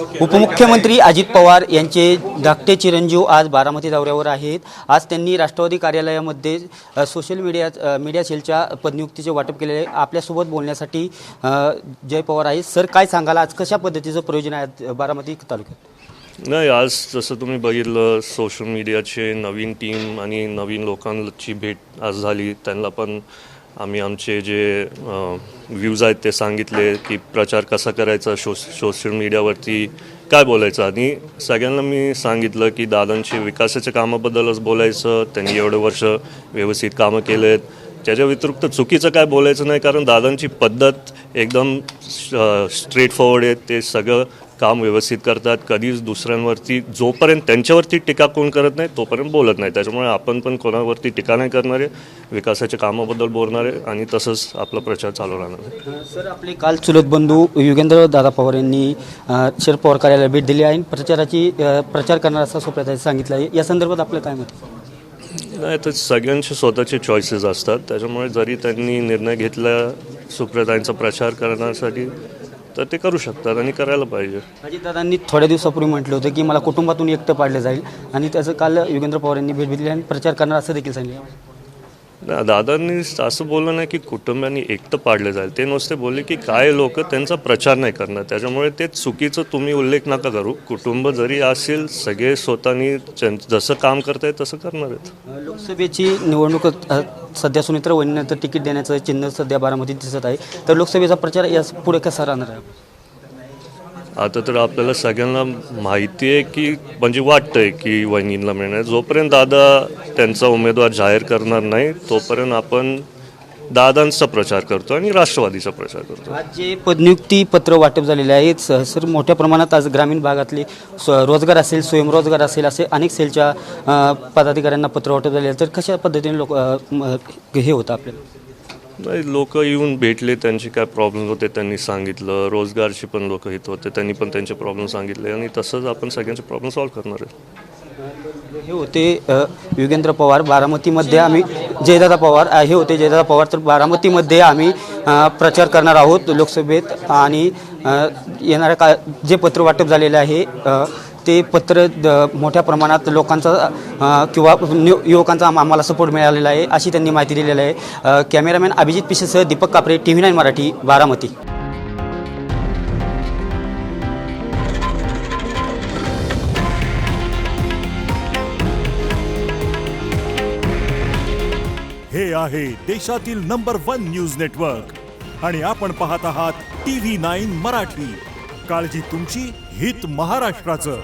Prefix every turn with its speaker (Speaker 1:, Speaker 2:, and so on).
Speaker 1: उपमुख्यमंत्री अजित पवार यांचे धाकटे चिरंजीव आज बारामती दौऱ्यावर आहेत। आज त्यांनी राष्ट्रवादी कार्यालयामध्ये सोशल मीडिया सेलच्या पदनियुक्तीचे वाटप केलेले आहे। आपल्यासोबत बोलण्यासाठी जय पवार आहेत। सर, काय सांगाल, आज कशा पद्धतीचं प्रयोजन आहे बारामती तालुक्यात?
Speaker 2: नाही, आज जसं तुम्ही बघितलं सोशल मीडियाचे नवीन टीम आणि नवीन लोकांची भेट आज झाली। त्यांना पण आम्ही आमचे जे व्ह्यूज आहेत ते सांगितले की प्रचार कसा करायचा, सोशल मीडियावरती काय बोलायचं, आणि सगळ्यांना मी सांगितलं की दादांची विकासाच्या कामाबद्दलच बोलायचं। त्यांनी एवढे वर्ष व्यवस्थित कामं केलेत, त्याच्या व्यतिरिक्त चुकीचं काय बोलायचं नाही, कारण दादांची पद्धत एकदम स्ट्रेट फॉरवर्ड आहे। ते सगळं काम व्यवस्थित करतात, कधीच दुसऱ्यांवरती जोपर्यंत त्यांच्यावरती टीका कोण करत नाही तोपर्यंत बोलत नाही। त्याच्यामुळे आपण पण कोणावरती टीका नाही करणारे, विकासाच्या कामाबद्दल बोलणारे आणि तसंच आपला प्रचार चालू राहणार आहे।
Speaker 1: सर, आपले काल चुलत बंधू युगेंद्र दादा पवार यांनी शरद पवार कार्यालयाला भेट दिली आहे, प्रचार करणार असं सुप्रियाताई सांगितलं आहे। या संदर्भात आपलं काय मत?
Speaker 2: नाही, तर सगळ्यांचे स्वतःचे चॉईसेस असतात, त्याच्यामुळे जरी त्यांनी निर्णय घेतला सुप्रियाताईंचा प्रचार करण्यासाठी तर ते करू शकतात आणि करायला पाहिजे।
Speaker 1: अजितदादांनी थोड्या दिवसापूर्वी म्हटलं होतं की मला कुटुंबातून एकटं पाडलं जाईल, आणि त्याचं काल युगेंद्र पवार यांनी भेट दिली आणि प्रचार करणार असं देखील सांगितलं।
Speaker 2: दादांनी असं बोललं नाही की कुटुंबांनी एकटं पाडले जाईल, ते नुसते बोलले की काय लोक त्यांचा प्रचार नाही करणार, त्याच्यामुळे ते चुकीचं तुम्ही उल्लेख नका करू। कुटुंब जरी असेल, सगळे स्वतःनी जसं काम करतायत तसं करणार आहेत।
Speaker 1: लोकसभेची निवडणूक सध्या सुनित्रा वहिनीनंतर तिकीट देण्याचं चिन्ह सध्या बारामतीत दिसत आहे, तर लोकसभेचा प्रचार या पुढे कसा राहणार आहे?
Speaker 2: आता तर आपल्याला सगळ्यांना माहिती आहे की म्हणजे वाटतंय की वहिनींना मिळणार, जोपर्यंत दादा त्यांचा उमेदवार जाहीर करणार नाही तोपर्यंत आपण दादांचा प्रचार करतो आणि राष्ट्रवादीचा प्रचार करतो।
Speaker 1: आज जे पदनियुक्ती पत्र वाटप झालेले आहेत सर, मोठ्या प्रमाणात आज ग्रामीण भागातले रोजगार असेल, स्वयंरोजगार असेल, असे अनेक सेलच्या पदाधिकाऱ्यांना पत्र वाटप झाले आहेत, तर कशा पद्धतीने लोक हे होतं आपल्याला?
Speaker 2: नाही, लोक येऊन भेटले, त्यांचे काय प्रॉब्लेम होते त्यांनी सांगितलं, रोजगारची पण लोक इथं होते, त्यांनी पण त्यांचे प्रॉब्लेम सांगितले आणि तसंच आपण सगळ्यांचे प्रॉब्लेम सॉल्व्ह करणार आहे।
Speaker 1: हे होते युगेंद्र पवार बारामतीमध्ये, आम्ही जयदादा पवार हे होते जयदादा पवार, तर बारामतीमध्ये आम्ही प्रचार करणार आहोत लोकसभेत, आणि येणाऱ्या जे पत्र वाटप झालेले आहे ते पत्र मोठ्या प्रमाणात लोकांचा किंवा युवकांचा आम्हाला सपोर्ट मिळालेला आहे अशी त्यांनी माहिती दिलेली आहे। कॅमेरामॅन अभिजित पिसेसह दीपक कापरे, TV9 मराठी, बारामती।
Speaker 3: हे आहे देशातील नंबर 1 न्यूज नेटवर्क आणि आपण पाहत आहात TV9 मराठी। काळजी तुमची, हित महाराष्ट्राचं।